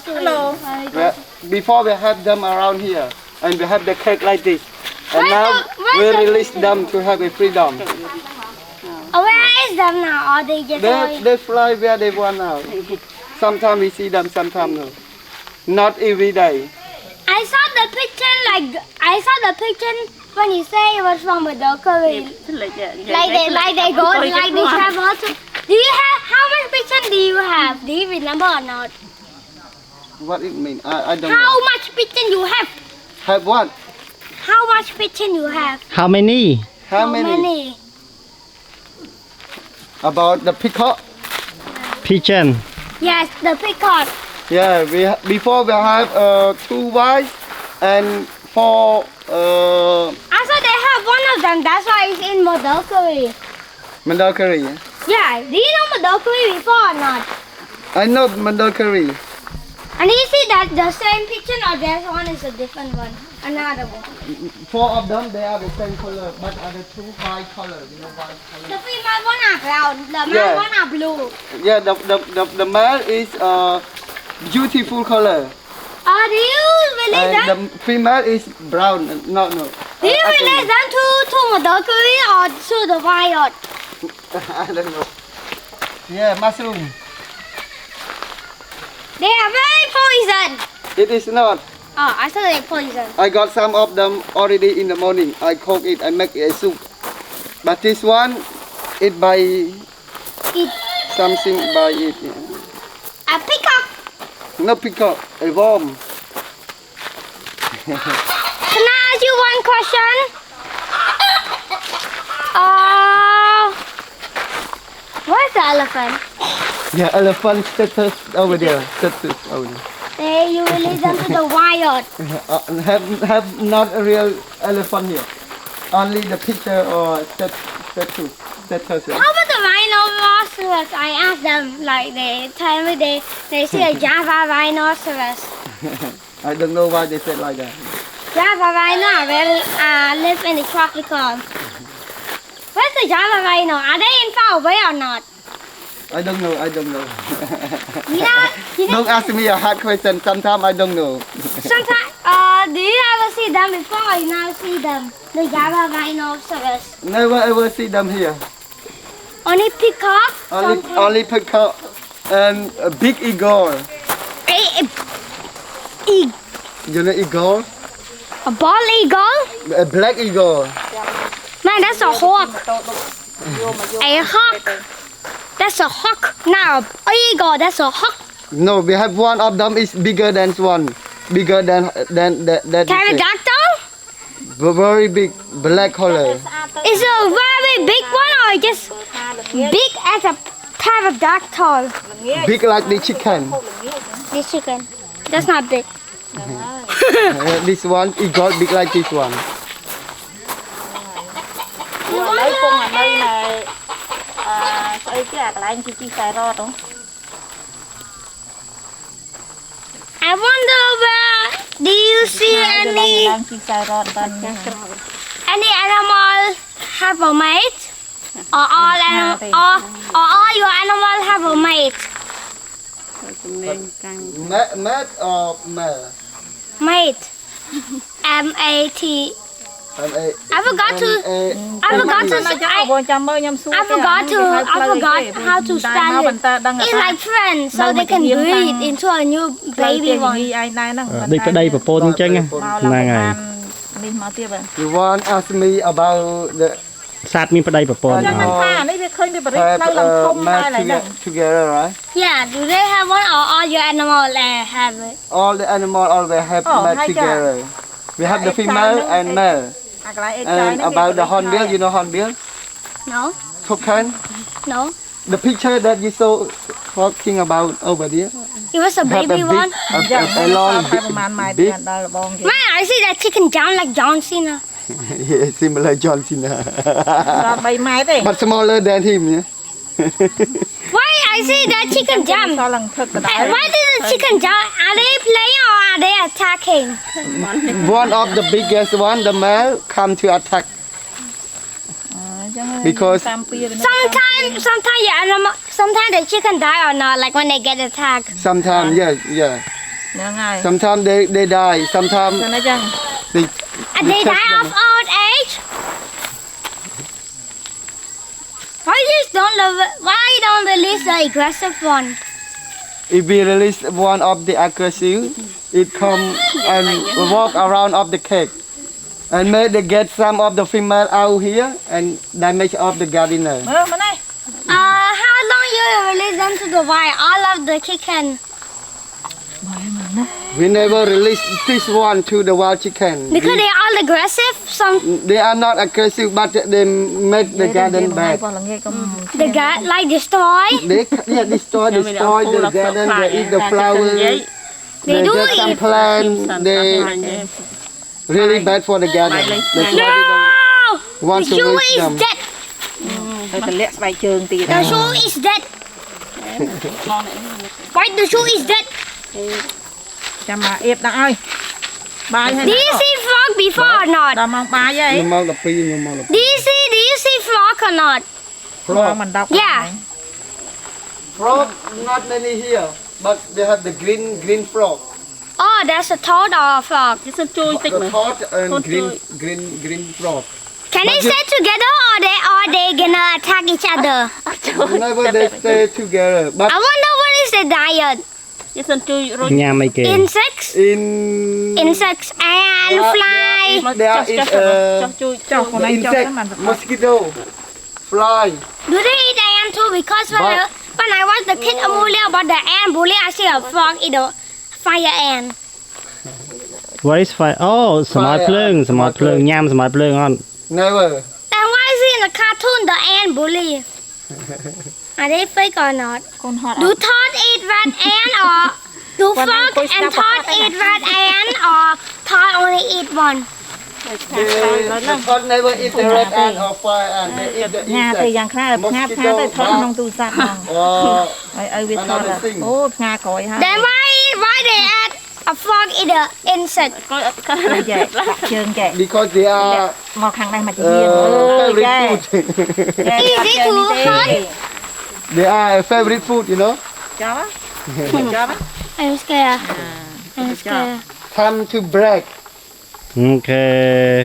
Hello. Before we have them around here, and we have the cage like this, and Where's now the- we where's the release pigeon? them to have a freedom. Oh, where is them now? Are they just They fly where they want now. Sometimes we see them, sometimes no. Not every day. I saw the picture when you say it was from a documentary. Like they go, like they travel to. Do you have, how much pigeon do you have? Do you remember or not? What it mean? I don't How know. much pigeon you have? Have what? How much pigeon you have? How many? How many? About the peacock? Pigeon. Yes, the peacock. Yeah, before we have 2 white and 4 I saw they have one of them. That's why it's in Modokuri. Mandalkari. Yeah, do you know Modokuri before or not? I know Mandalkari. And do you see that the same pigeon or this one is a different one? Another one. 4 of them, they are the same color, but are the 2 white color. You know white color? The female one are brown, the male Yeah. one are blue. Yeah, the male is beautiful color, Do you release and them? the female is brown. No. Do you I release them to Modokuri or to the wild? I don't know. Yeah, mushroom. They are very poison. It is not. Oh, I thought they poison. I got some of them already in the morning. I cook it. I make a soup. But this one, it by Eat something by it. Yeah. a peacock. No peacock, a worm. Can I ask you one question? Where's the elephant? Yeah, elephant status over there. Status over there. You release them to the wild. Have not a real elephant here. Only the picture or status. How about the rhinoceros? I asked them, like they tell me they see a Java rhinoceros. I don't know why they said like that. Java rhino live in the tropical. Where's the Java rhino? Are they in far away or not? I don't know. You know, Don't ask me a hard question. Sometimes I don't know. sometimes, do you ever see them before or you never see them? The Java rhinoceros. Never ever see them here. Only peacock? sometimes. Only peacock and a big eagle. You know eagle? A bald eagle? A black eagle. Man, that's a hawk. A hawk. That's a hawk. Now, an eagle, that's a hawk. No, we have one of them is bigger than one. Bigger than that. Pterodactyl? Very big black color. Is it a very big one or just big as a pterodactyl? Big like the chicken. This chicken. That's not big. This one eagle big like this one. Lấy con ở đây này cái cái anh chị xài ro đúng. I wonder where do you see any animal have a mate? Or all your animal have a mate? Mate or male? Mate. M-A-T. I forgot to how to spell it. It's like friends, so they can breed into a new baby one. ដូចប្តីប្រពន្ធអញ្ចឹងហ្នឹងហើយ នេះមកទៀតបាទ You want ask me about the សត្វមានប្តីប្រពន្ធ ចាំមិនថានេះវាឃើញវាបរិបផ្លូវឡើងធំដែរឡើយហ្នឹង together, right? Yeah, do they have one or all your animal have it? All the animal always have Oh, met hi, together. We have the female and male. អាកន្លែងអេចាយ And នេះ about the hornbill, you know hornbill? No, Toucan? no. The picture that you saw talking about over there. It was a Have baby one. a long តែប្រហែលម៉ែត្រ big, ដល់របងគេ Man, I see that chicken jump like John Cena. yeah, similar John Cena. ដល់3ម៉ែត្រទេ But smaller than him, yeah? Why I see that chicken ចាំ jump? ដល់ឡើងថឹកកដៅ Why did the chicken jump? Are they playing or are they attacking? One of the biggest one, the male, come to attack. អញ្ចឹង Because- តាមពីរ Sometimes your animal, sometimes the chicken die or not, like when they get attacked. Sometimes, yeah. ยังไง Sometimes they die. Sometimes นั่นนะจัง they And they touch die them. of old age. Why don't release the aggressive one? If we release one of the aggressive, it come and walk around of the cake. And may they get some of the female out here and damage of the gardener. มาไหน How long you release them to the wild? All of the chicken. We never release this one to the wild chicken. Because they are all aggressive. They are not aggressive, but they make the garden bad. They like destroy. They destroy the garden. They eat the flowers. They do get some eat. plant. They really bad for the garden. That's why we don't No! want The to shoe release is them. dead. ไปทะเลใบเชิงตี The shoe is dead. Why the shoe is dead? จะมาเอฟดังเอ้ยบายให้ Do you see frog before or not? ตามองปลาใหญ่ No more the pea, no more the Do you see frog or not? มองมันดับ Yeah. frog. Not many here, but they have the green frog. Oh, that's a toad or a frog. ที่ฉันจุยติ๊ก The เลย thought and Thought green frog. Can they stay together or they gonna attack each other? Whenever they stay together, but I wonder what is the diet? ที่ฉันจุยโรย ញ៉ាំអីគេ Insects? in Insects and fly. They are eat ចោះជួយចោះคน the ไหนចោះ insect, มัน mosquito, fly. Do they eat ant too? Because when I watch the kid Amelia about the ant bully, I see a frog eat a fire ant. What is fire អូសមោតភ្លើងសមោតភ្លើងញ៉ាំសមោតភ្លើងអត់ Never. And why is it in the cartoon the ant bully? Are they fake or not? คนฮอต Do Todd eat rat ant or do frog and Todd eat rat ant or Todd only eat one? The thought never eat the red ant or fire ant. They eat the ងាទៅយ៉ាង insect. ខ្លះងាទៅថតក្នុងទូរស័ព្ទហ្មង Or ឲ្យវាថតអូផ្ងាក្រោយហើយ Then why they add a frog eat a insect? ចែជើងចែ because they are មកខាងនេះមកជាមានចែ favorite food. Easy to hunt. They are a favorite food, you know. ចោះចោះ I'm scared. I'm scared. Time to break. អូខេ